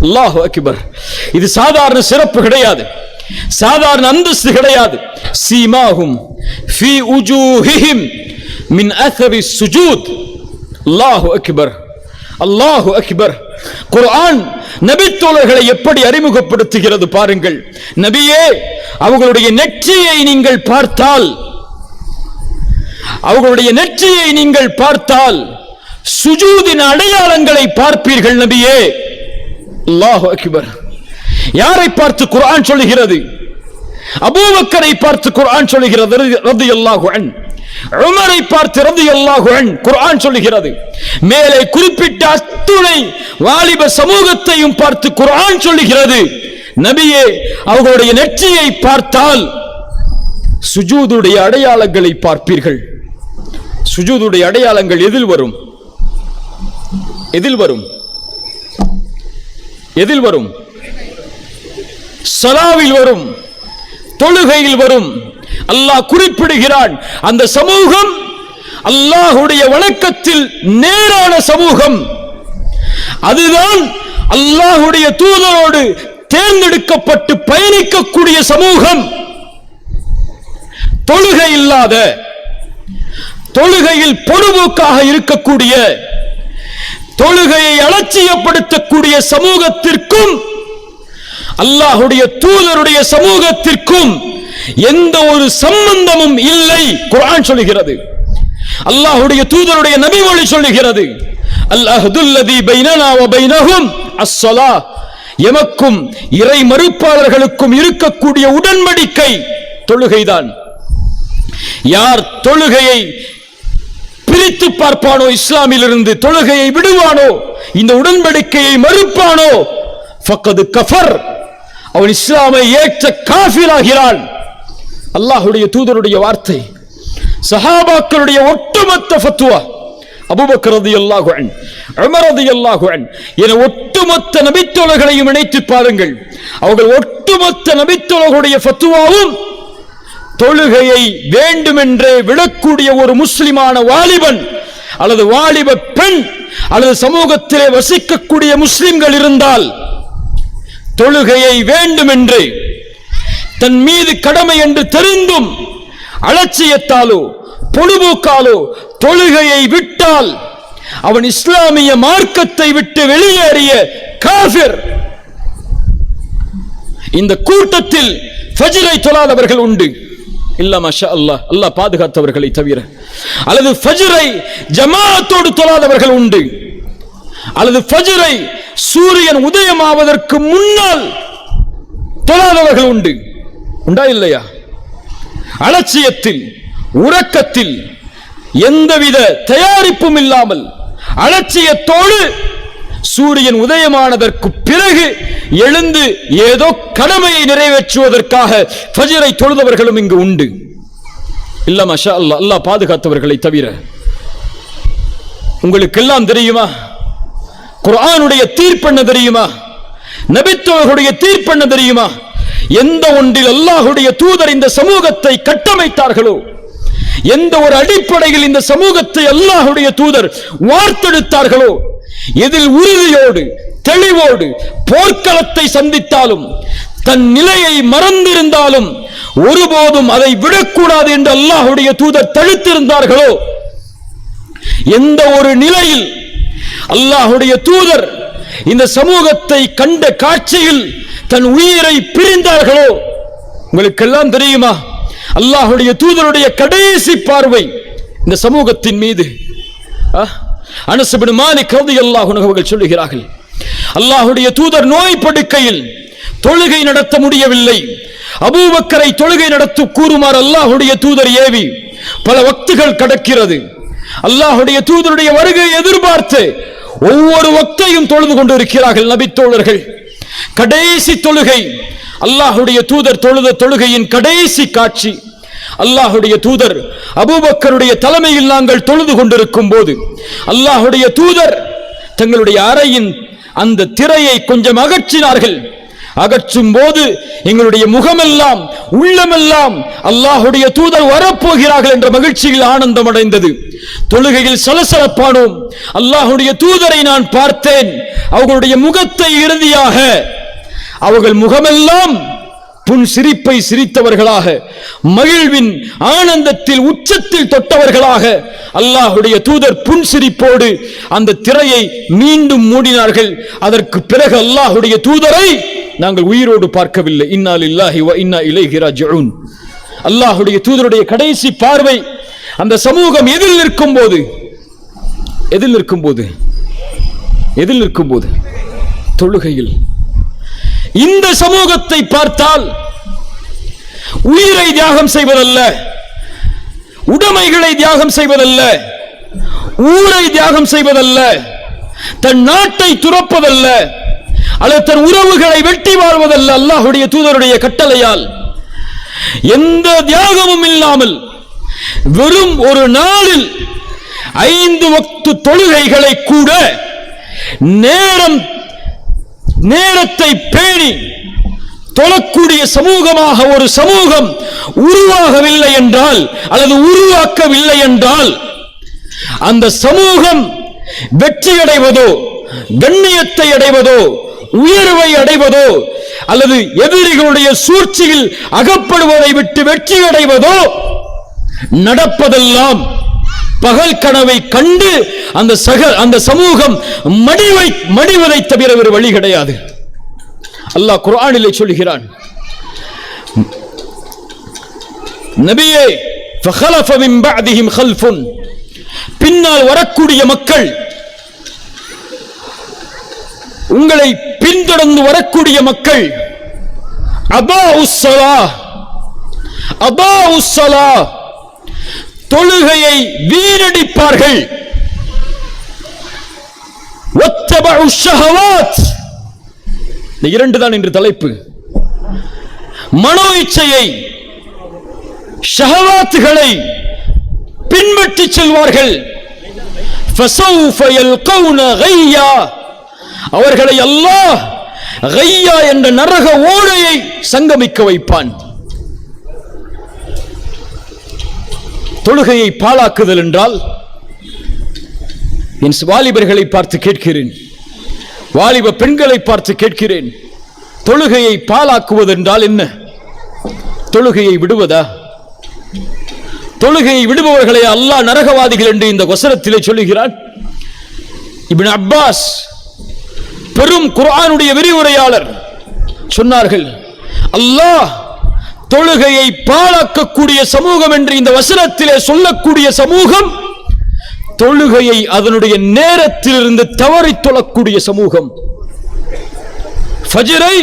அல்லாஹு அக்பர். இது சாதாரண சிறப்பு கிடையாது, சாதாரண அந்தஸ்து கிடையாது. சீமாஹும் ஃபீ உஜூஹிஹிம் மின் அஸரி சுஜூத். அல்லாஹு அக்பர், அல்லாஹு அக்பர். குர்ஆன் நபித்தோழர்களை எப்படி அறிமுகப்படுத்துகிறது பாருங்கள். நபியே, அவர்களுடைய நெற்றியை நீங்கள் பார்த்தால், அவர்களுடைய நெற்றியை நீங்கள் பார்த்தால் சுஜூதின் அடையாளங்களை பார்ப்பீர்கள் நபியே. அல்லாஹு அக்பர். யாரை பார்த்து குர்ஆன் சொல்கிறது? அபூபக்கரை பார்த்து குர்ஆன் சொல்கிறது ரலியல்லாஹு அன்ஹு. உமரை பார்த்து ரலியல்லாஹு அன்ஹு குர்ஆன் சொல்கிறது. மேலே குறிப்பிட்ட அத்துணை வாலிப சமூகத்தையும் பார்த்து குர்ஆன் சொல்கிறது, நபியே, அவர்களுடைய நெற்றியை பார்த்தால் சுஜூதுடைய அடையாளங்களை பார்ப்பீர்கள். சுஜூதுடைய அடையாளங்கள் எதில் வரும்? எதில் வரும்? எதில் வரும்? ஸலாவில் வரும், தொழுகையில் வரும். அல்லாஹ் குறிப்பிடுகிறான், அந்த சமூகம் அல்லாஹ்வுடைய வணக்கத்தில் நேரான சமூகம். அதுதான் அல்லாஹ்வுடைய தூதரோடு தேர்ந்தெடுக்கப்பட்டு பயணிக்கக்கூடிய சமூகம். தொழுகை இல்லாத, தொழுகையில் பொடுபோக்காக இருக்கக்கூடிய, தொழுகையை அலட்சியப்படுத்தக்கூடிய சமூகத்திற்கும் அல்லாஹ்வுடைய தூதருடைய சமூகத்திற்கும் எந்த ஒரு சம்பந்தமும் இல்லை. குர்ஆன் சொல்கிறது, அல்லாஹ்வுடைய தூதருடைய நபிமொழி சொல்கிறது, அல்-அஹ்துல்லதி பைனனா வ பைனஹும் அஸ்-ஸலாஹ். எமக்கும் இறை மறுப்பாளர்களுக்கும் இருக்கக்கூடிய உடன்படிக்கை தொழுகைதான். யார் தொழுகையை பிரித்து பார்ப்பானோ, இஸ்லாமிலிருந்து தொழுகையை விடுவானோ, இந்த உடன்படிக்கையை மறுப்பானோ, ஃபக்கது கஃபர், அவன் இஸ்லாமை ஏற்ற காஃபிராகிறான். அல்லாஹ்வுடைய தூதருடைய வார்த்தை, சஹாபாக்களுடைய ஒட்டுமொத்த ஃபத்வா, அபூபக்கர் ரலியல்லாஹு அன்ஹு, உமர் ரலியல்லாஹு அன்ஹு என ஒட்டுமொத்த நபித்தோழர்களையும் இணைத்து பாருங்கள். அவர்கள் ஒட்டுமொத்த நபித்தோழர்களுடைய ஃபத்வாவும் தொழுகையை வேண்டுமென்றே விடக்கூடிய ஒரு முஸ்லிமான வாலிபன் அல்லது வாலிப பெண் அல்லது சமூகத்திலே வசிக்கக்கூடிய முஸ்லிம்கள் இருந்தால், தொழுகையை வேண்டுமென்று தன் மீது கடமை என்று தெரிந்தும் அலட்சியத்தாலோ பொழுபோக்காலோ தொழுகையை விட்டால் அவன் இஸ்லாமிய மார்க்கத்தை விட்டு வெளியேறிய காஃபிர். இந்த கூட்டத்தில் ஃபஜ்ரை தொழாதவர்கள் உண்டு, இல்ல மாஷா அல்லாஹ், அல்லாஹ் பாதுகாத்தவர்களை தவிர. அல்லது ஃபஜ்ரை ஜமாஅத்தோடு தொழாதவர்கள் உண்டு, அல்லது ஃபஜ்ரை சூரியன் உதயமாவதற்கு முன்னால் தொழாதவர்கள் உண்டு. உண்டா இல்லையா? அலட்சியத்தில், உறக்கத்தில், எந்தவித தயாரிப்பும் இல்லாமல் அலட்சியத்தோடு சூரியன் உதயமானதற்கு பிறகு எழுந்து ஏதோ கடமையை நிறைவேற்றுவதற்காக ஃபஜ்ரை தொழுதவர்களும் இங்கு உண்டு. இல்ல மாஷா அல்லாஹ், அல்லாஹ் பாதுகாத்தவர்களை தவிர. உங்களுக்கெல்லாம் தெரியுமா குர்ஆனுடைய தீர்ப்பென்ன தெரியுமா? நபித்தோழர்களுடைய தீர்ப்பென்ன தெரியுமா? எந்த ஒன்றில் அல்லாஹ்வுடைய தூதர் இந்த சமூகத்தை கட்டமைத்தார்களோ, எந்த ஒரு அடிப்படையில் இந்த சமூகத்தை அல்லாஹ்வுடைய தூதர் வார்த்தெடுத்தார்களோ, எதில் உறுதியோடு தெளிவோடு போர்க்களத்தை சந்தித்தாலும் தன் நிலையை மறந்திருந்தாலும் ஒருபோதும் அதை விடக்கூடாது என்று அல்லாஹ்வுடைய தூதர் தடுத்திருந்தார்களோ, எந்த ஒரு நிலையில் அல்லாஹ்வுடைய தூதர் இந்த சமூகத்தை கண்ட காட்சியில் தன் உயிரை பிரிந்தார்களோ, உங்களுக்கெல்லாம் தெரியுமா? அல்லாஹ்வுடைய தூதருடைய கடைசி பார்வை இந்த சமூகத்தின் மீது. அனஸ் இப்னு மாலிக் ரலியல்லாஹு அன்ஹு அவர்கள் சொல்லுகிறார்கள், அல்லாஹ்வுடைய தூதர் நோய் படுக்கையில் தொழுகை நடத்த முடியவில்லை. அபூபக்கரை தொழுகை நடத்த கூறுமாறு அல்லாஹ்வுடைய தூதர் ஏவி பல வக்துகள் கடக்கிறது. அல்லாஹ்வுடைய தூதருடைய வருகை எதிர்பார்த்து ஒவ்வொரு வக்தையும் தொழுது கொண்டிருக்கிறார்கள் நபித்தோழர்கள். கடைசி தொழுகை, அல்லாஹ்வுடைய தூதர் தொழுத தொழுகையின் கடைசி காட்சி. அல்லாஹ்வுடைய தூதர் அபூபக்கருடைய தலைமையில் நாங்கள் தொழுது கொண்டிருக்கும் போது அல்லாஹ்வுடைய தூதர் தங்களுடைய அறையின் அந்த திரையை கொஞ்சம் அகற்றினார்கள். அகற்றும் போது எங்களுடைய முகமெல்லாம் உள்ளமெல்லாம் அல்லாஹுடைய தூதர் வரப்போகிறார்கள் என்ற மகிழ்ச்சியில் ஆனந்தம் அடைந்தது. தொழுகையில் சலசலப்பானோம். அல்லாஹுடைய தூதரை நான் பார்த்தேன். அவர்களுடைய முகத்தை இறுதியாக அவர்கள் முகமெல்லாம் புன் சிரிப்பை சிரித்தவர்களாக, மகிழ்வின் ஆனந்தத்தில் உச்சத்தில் தொட்டவர்களாக அல்லாஹுடைய தூதர் புன் சிரிப்போடு அந்த திரையை மீண்டும் மூடினார்கள். அதற்கு பிறகு அல்லாஹுடைய தூதரை நாங்கள் உயிரோடு பார்க்கவில்லை. இன்னா லில்லாஹி வ இன்னா இலைஹி ராஜிஊன். அல்லாஹுடைய தூதருடைய கடைசி பார்வை அந்த சமூகம் எதில் நிற்கும் போது தொழுகையில். இந்த சமூகத்தை பார்த்தால் உயிரை தியாகம் செய்வதல்ல, உடைமைகளை தியாகம் செய்வதல்ல, ஊரை தியாகம் செய்வதல்ல, தன் நாட்டை துறப்பதல்ல, அல்லது தன் உறவுகளை வெட்டி வாழ்வதல்ல. அல்லாஹுடைய தூதருடைய கட்டளையால் எந்த தியாகமும் இல்லாமல் வெறும் ஒரு நாளில் 5 வக்து தொழுகைகளை கூட நேரத்தை பேணி தொழக்கூடிய சமூகமாக ஒரு சமூகம் உருவாகவில்லை என்றால், அல்லது உருவாக்கவில்லை என்றால், அந்த சமூகம் வெற்றி அடைவதோ, கண்ணியத்தை அடைவதோ, உயர்வை அடைவதோ, அல்லது எதிரிகளுடைய சூழ்ச்சியில் அகப்படுவதை விட்டு வெற்றி அடைவதோ நடப்பதெல்லாம் பகல் கனவை கண்டு அந்த சமூகம் மடிவதை தவிர வேறு வழி கிடையாது. அல்லாஹ் குர்ஆனிலே சொல்கிறான், நபியே, ஃபഖலஃப மின் பஅதிஹிம் கல்ஃபுன், பின்னால் வரக்கூடிய மக்கள், உங்களை பின்தொடர்ந்து வரக்கூடிய மக்கள், அதாஉஸ் ஸலாஹ், தொழுகையை வீணடிப்பார்கள், வத்தபஉஷ் ஷஹவாத். இந்த 2 தான் இன்று தலைப்பு. மனோ இச்சையை, ஷஹவாத்துகளை பின்பற்றி செல்வார்கள். ஃபஸௌஃப யல்கௌன கய்யா, அவர்களை அல்லாஹ் கய்யா என்ற நரக ஓடையை சங்கமிக்க வைப்பான். தொழுகையை பாழாக்குதல் என்றால், என் வாலிபர்களை பார்த்து கேட்கிறேன், வாலிப பெண்களை பார்த்து கேட்கிறேன், தொழுகையை பாழாக்குவது என்றால் என்ன? தொழுகையை விடுவதா? தொழுகையை விடுபவர்களை அல்லாஹ் நரகவாதிகள் என்று இந்த வசனத்திலே சொல்லுகிறான். இப்னு அப்பாஸ் பெரும் குர்ஆனுடைய விரிவுரையாளர் சொன்னார்கள், அல்லாஹ் தொழுகையை பாழாக்கக்கூடிய சமூகம் என்று இந்த வசனத்திலே சொல்லக்கூடிய சமூகம், தொழுகையை அதனுடைய நேரத்திலிருந்து தவறி தொழக்கூடிய சமூகம். ஃபஜ்ரை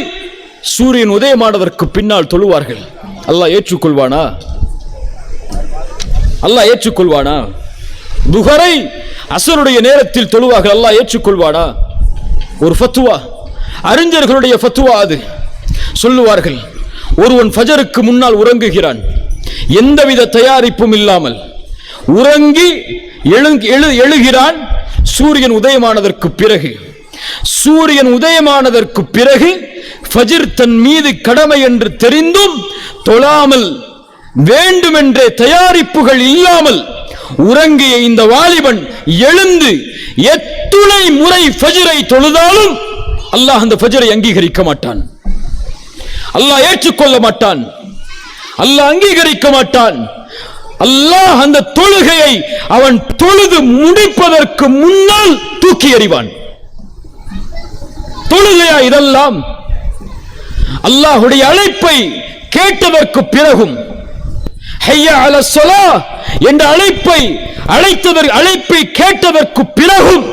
சூரியன் உதயமானதற்கு பின்னால் தொழுவார்கள். அல்லாஹ் ஏற்றுக்கொள்வானா? அல்லாஹ் ஏற்றுக்கொள்வானா? துஹரை அஸ்ருடைய நேரத்தில் தொழுவார்கள். அல்லாஹ் ஏற்றுக்கொள்வானா? ஒரு ஃபத்வா, அறிஞர்களுடைய ஃபத்வா அது. சொல்லுவார்கள், ஒருவன் ஃபஜருக்கு முன்னால் உறங்குகிறான், எந்தவித தயாரிப்பும் இல்லாமல் உறங்கி எழுகிறான். சூரியன் உதயமானதற்கு பிறகு, சூரியன் உதயமானதற்கு பிறகு ஃபஜ்ர் தன் மீது கடமை என்று தெரிந்தும் தொழாமல், வேண்டுமென்றே தயாரிப்புகள் இல்லாமல் உறங்கிய இந்த வாலிபன் எழுந்து எத்துணை முறை ஃபஜ்ரை தொழுதாலும் அல்லாஹ் அந்த ஃபஜ்ரை அங்கீகரிக்க மாட்டான். அல்லாஹ் ஏற்றுக்கொள்ள மாட்டான். அல்லாஹ் அங்கீகரிக்க மாட்டான். அல்லாஹ் அந்த தொழுகையை அவன் தொழுது முடிப்பதற்கு முன்னால் தூக்கி எறிவான். தொழுகையா இதெல்லாம்? அல்லாஹ்வுடைய அழைப்பை கேட்டதற்கு பிறகும், ஹய்யா அலஸ் ஸலாஹ் என்ற அழைப்பை கேட்டதற்கு பிறகும்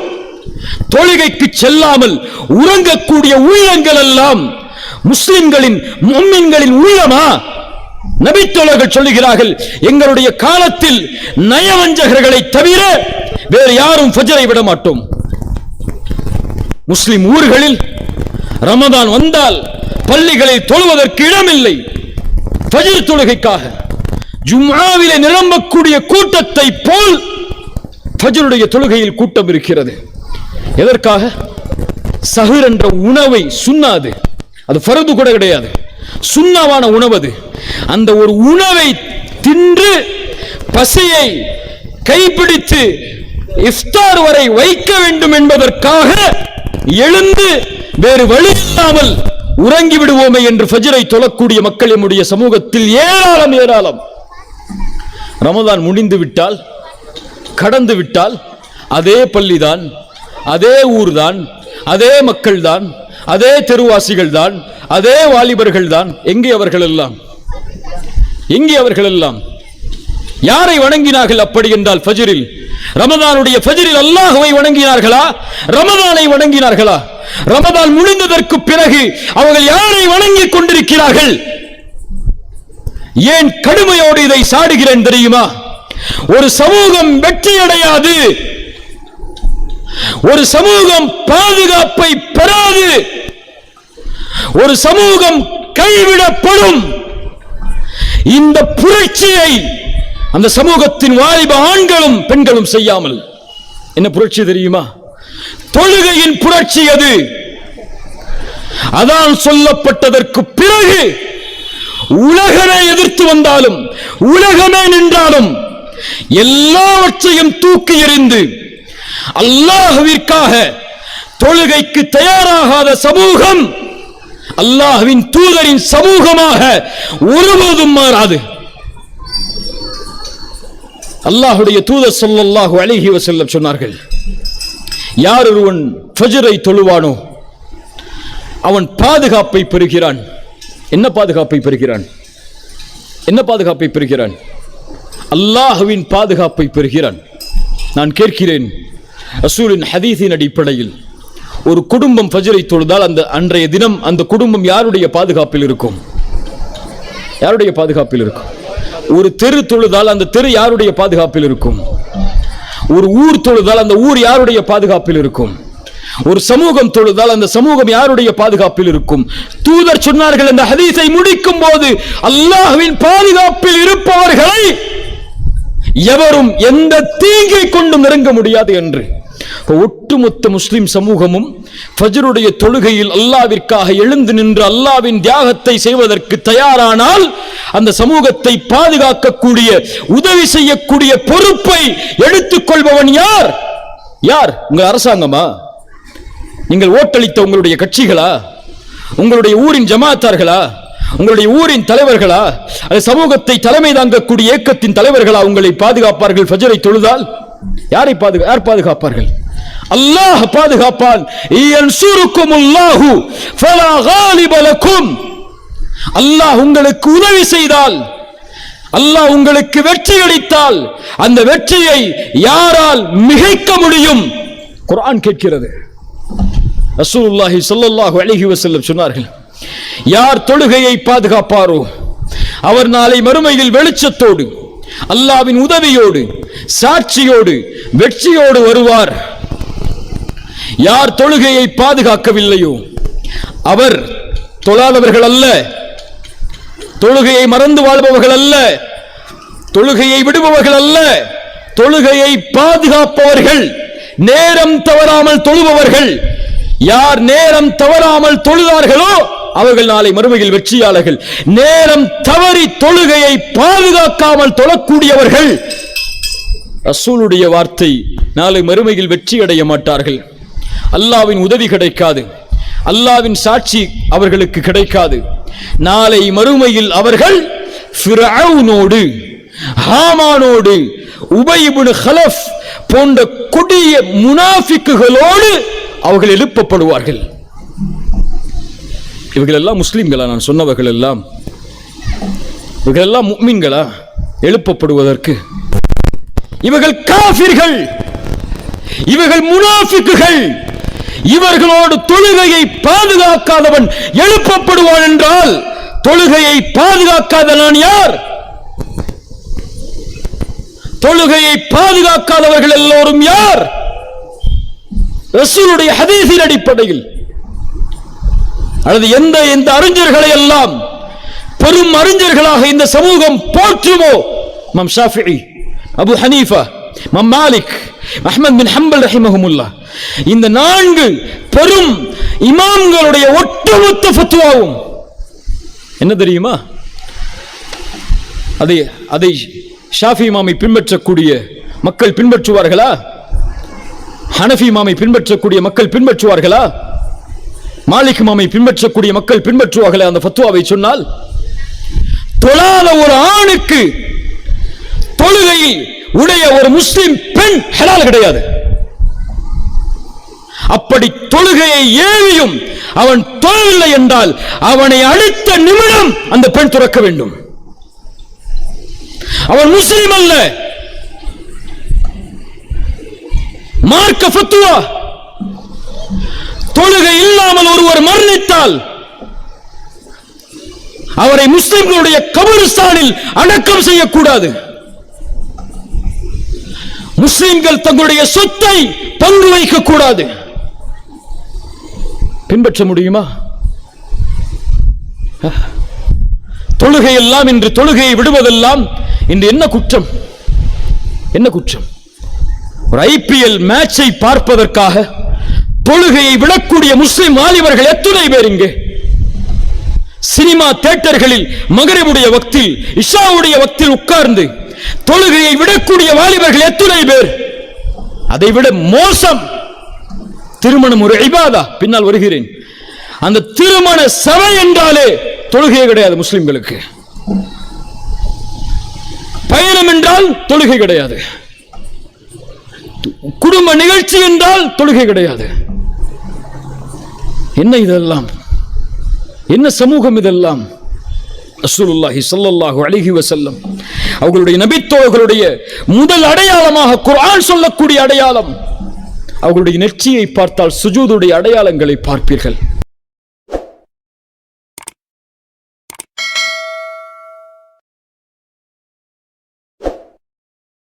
தொழுகைக்கு செல்லாமல் உறங்கக்கூடிய உள்ளங்கள் எல்லாம் முஸ்லிம்களின் முஃமின்களின் உள்ளமா? நபித்தோழர்கள் சொல்லுகிறார்கள், எங்களுடைய காலத்தில் நயவஞ்சகர்களை தவிர வேறு யாரும் ஃபஜ்ரை விட மாட்டோம். முஸ்லிம் ஊர்களில் ரமதான் வந்தால் பள்ளிகளில் தொழுவதற்கு இடமில்லை. ஃபஜ்ர் தொழுகைக்காக ஜும்ஆவிலே நிரம்பக்கூடிய கூட்டத்தை போல் ஃபஜ்ருடைய தொழுகையில் கூட்டம் இருக்கிறது. எதற்காக? சஹர் என்ற உணவை சுன்னாது அது ஃபர்து கூட கிடையாது, சுன்னவான உணவு அது. அந்த ஒரு உணவை தின்று பசியை கைப்பிடித்து இஃப்தார் வரை வைக்க வேண்டும் என்பதற்காக எழுந்து வேறு வழி இல்லாமல் உறங்கி விடுவோமே என்று ஃபஜ்ரை தொழக்கூடிய மக்கள் நம்முடைய சமூகத்தில் ஏராளம் ஏராளம். ரமதான் முடிந்து விட்டால், கடந்து விட்டால், அதே பள்ளிதான், அதே ஊர்தான், அதே மக்கள் தான், அதே தெருவாசிகள் தான், அதே வாலிபர்கள் தான். எங்கே அவர்கள் எல்லாம்? எங்கே அவர்கள் எல்லாம்? யாரை வணங்கினார்கள் அப்படி என்றால் ஃபஜ்ரில், ரமதானுடைய ஃபஜ்ரில் அல்லாஹ்வை வணங்கினார்களா? ரமதானை வணங்கினார்களா? ரமதான் முடிந்ததற்கு பிறகு அவர்கள் யாரை வணங்கிக் கொண்டிருக்கிறார்கள்? ஏன் கடுமையோடு இதை சாடுகிறேன் தெரியுமா? ஒரு சமூகம் வெற்றியடையாது, ஒரு சமூகம் பாதுகாப்பை பெறாது, ஒரு சமூகம் கைவிடப்படும். இந்த புரட்சியை அந்த சமூகத்தின் வாலிப ஆண்களும் பெண்களும் செய்யாமல், என்ன புரட்சி தெரியுமா? தொழுகையின் புரட்சி அது. அதான் சொல்லப்பட்டதற்கு பிறகு உலகமே எதிர்த்து வந்தாலும், உலகமே நின்றாலும், எல்லாவற்றையும் தூக்கி எறிந்து அல்லாஹ்விற்காக தொழுகைக்கு தயாராகாத சமூகம் அல்லாஹ்வின் தூதரின் சமூகமாக ஒருபோதும் மாறாது. அல்லாஹ்வுடைய தூதர் ஸல்லல்லாஹு அலைஹி வஸல்லம் சொன்னார்கள், யார் ஒருவன் ஃபஜ்ரை தொழுவானோ அவன் பாதுகாப்பை பெறுகிறான். என்ன பாதுகாப்பை பெறுகிறான்? என்ன பாதுகாப்பை பெறுகிறான்? அல்லாஹ்வின் பாதுகாப்பை பெறுகிறான். நான் கேட்கிறேன், ரசூலின் ஹதீஸின் அடிப்படையில் ஒரு குடும்பம் ஃபஜ்ரை தொழுதால் அந்த அன்றைய தினம் அந்த குடும்பம் யாருடைய பாதுகாப்பில் இருக்கும்? யாருடைய பாதுகாப்பில் இருக்கும்? ஒரு தெரு தொழுதால் அந்த தெரு யாருடைய பாதுகாப்பில் இருக்கும்? ஒரு ஊர் தொழுதால் அந்த ஊர் யாருடைய பாதுகாப்பில் இருக்கும்? ஒரு சமூகம் தொழுதால் அந்த சமூகம் யாருடைய பாதுகாப்பில் இருக்கும்? தூதர் சொன்னார்கள், அந்த ஹதீஸை முடிக்கும் போது, அல்லாஹ்வின் பாதுகாப்பில் இருப்பவர்களை எவரும் எந்த தீங்கை கொண்டு நெருங்க முடியாது என்று. ஒட்டுமொத்த முஸ்லிம் சமூகமும் ஃபஜ்ருடைய தொழுகையில் அல்லாஹ்விற்காக எழுந்து நின்று அல்லாஹ்வின் தியாகத்தை செய்வதற்கு தயாரானால் அந்த சமூகத்தை பாதுகாக்கக்கூடிய, உதவி செய்யக்கூடிய பொறுப்பை எடுத்துக் கொள்பவன் யார்? யார்? உங்கள் அரசாங்கமா? நீங்கள் ஓட்டளித்த உங்களுடைய கட்சிகளா? உங்களுடைய ஊரின் ஜமாத்தார்களா? உங்களுடைய ஊரின் தலைவர்களா? அது சமூகத்தை தலைமை தாங்கக்கூடிய இயக்கத்தின் தலைவர்களா உங்களை பாதுகாப்பார்கள்? ஃபஜ்ரை தொழுதால் யாரை யார் பாதுகாப்பார்கள்? அல்லாஹ் பாதுகாப்பான். யன்சுருக்குமுல்லாஹு ஃபலா காலிப லக்கும். அல்லாஹ் உங்களுக்கு உதவி செய்தால், அல்லாஹ் உங்களுக்கு வெற்றி அளித்தால், அந்த வெற்றியை யாரால் மிகைக்க முடியும்? குர்ஆன் கேட்கிறது. ரசூலுல்லாஹி ஸல்லல்லாஹு அலைஹி வஸல்லம் சொன்னார்கள், யார் தொழுகையை பாதுகாப்பாரோ அவர் நாளை மறுமையில் வெளிச்சத்தோடு, அல்லாஹ்வின் உதவியோடு, சாட்சியோடு, வெற்றியோடு வருவார். யார் தொழுகையை பாதுகாக்கவில்லையோ அவர் தொழாதவர்கள் அல்ல, தொழுகையை மறந்து வாழ்பவர்கள் அல்ல, தொழுகையை விடுபவர்கள் அல்ல, தொழுகையை பாதுகாப்பவர்கள், நேரம் தவறாமல் தொழுபவர்கள். யார் நேரம் தவறாமல் தொழுதார்களோ அவர்கள் நாளை மறுமையில் வெற்றியாளர்கள். நேரம் தவறி தொழுகையை பாதுகாக்காமல் தொழக்கூடியவர்கள், ரசூலுடைய வார்த்தை, நாளை மறுமையில் வெற்றி அடைய மாட்டார்கள். அல்லாஹ்வின் உதவி கிடைக்காது, அல்லாஹ்வின் சாட்சி அவர்களுக்கு கிடைக்காது. நாளை மறுமையில் அவர்கள் ஃபிரௌனோடு, ஹாமானோடு, உபய் இப்னு கலஃப் போன்ற கொடிய முனாஃபிக்குகளோடு அவர்கள் எழுப்பப்படுவார்கள். இவர்கள் எல்லாம் முஸ்லிம்களா? நான் சொன்னவர்கள் எல்லாம் இவர்கள் எல்லாம் முஃமின்களா எழுப்பப்படுவதற்கு? இவர்கள் காஃபிர்கள், இவர்கள் முனாஃபிக்குகள். இவர்களோடு தொழுகையை பாதுகாக்காதவன் எழுப்பப்படுவான் என்றால், தொழுகையை பாதுகாக்காத நான் யார்? தொழுகையை பாதுகாக்காதவர்கள் எல்லோரும் யார்? ரசூலுடைய ஹதீஸின் அடிப்படையில் அல்லது எந்த அறிஞர்களை எல்லாம் பெரும் அறிஞர்களாக இந்த சமூகம் போற்றுமோ, இமாம் ஷாஃபிஈ, அபு ஹனீஃபா, இமாம் மாலிக், அஹ்மத் பின் ஹம்பல் ரஹிமஹுமுல்லாஹ், இந்த 4 பெரும் இமாம்களுடைய ஒட்டு ஒட்டுமொத்த ஃபத்வாவும் என்ன தெரியுமா? அதை ஷாஃபி இமாமை பின்பற்றக்கூடிய மக்கள் பின்பற்றுவார்களா? ஹனஃபி இமாமை பின்பற்றக்கூடிய மக்கள் பின்பற்றுவார்களா? மாலிக் இமாமை பின்பற்றக்கூடிய மக்கள் பின்பற்றுவார்களா? அந்த ஃபத்வாவை சொன்னால் தொழாத ஒரு ஆணுக்கு தொழுகையில் உடைய ஒரு முஸ்லிம் பெண் ஹலால் கிடையாது. அப்படி தொழுகையை ஏவியும் அவன் தொழவில்லை என்றால் அவனை அடுத்த நிமிடம் அந்த பெண் துறக்க வேண்டும். அவன் முஸ்லிம் அல்ல. மார்க்க ஃபத்வா. தொழுகை இல்லாமல் ஒருவர் மரணித்தால் அவரை முஸ்லிம்களுடைய கபரிஸ்தானில் அடக்கம் செய்யக்கூடாது. முஸ்லிம்கள் தங்களுடைய சொத்தை பங்கு வைக்க கூடாது. பின்பற்ற முடியுமா? தொழுகை எல்லாம் இன்று தொழுகையை விடுவதெல்லாம் இன்று என்ன குற்றம்? என்ன குற்றம்? ஒரு ஐபிஎல் மேட்சை பார்ப்பதற்காக தொழுகையை விடக்கூடிய முஸ்லிம் வாலிபர்கள் எத்தனை பேர் இங்கே? சினிமா தியேட்டர்களில் மகரிபுடைய வக்தில் இஷாவுடைய வக்தில் உட்கார்ந்து தொழுகையை விடக்கூடிய வாலிபர்கள் எத்தனை பேர்? அதைவிட மோசம் திருமணம் ஒரு இபாதா. பின்னால் வருகிறேன். அந்த திருமண சபை என்றாலே தொழுகை கிடையாது முஸ்லிம்களுக்கு. பயணம் என்றால் தொழுகை கிடையாது. குடும்ப நிகழ்ச்சி என்றால் தொழுகை கிடையாது. என்ன இதெல்லாம்? என்ன சமூகம் இதெல்லாம்? ரசூலுல்லாஹி ஸல்லல்லாஹு அலைஹி வஸல்லம் அவர்களுடைய நபித்தோழர்களுடைய முதல் அடையாளமாக குர்ஆன் சொல்லக்கூடிய அடையாளம், அவர்களுடைய நெற்றியை பார்த்தால் சுஜூதுடைய அடையாளங்களை பார்ப்பீர்கள்.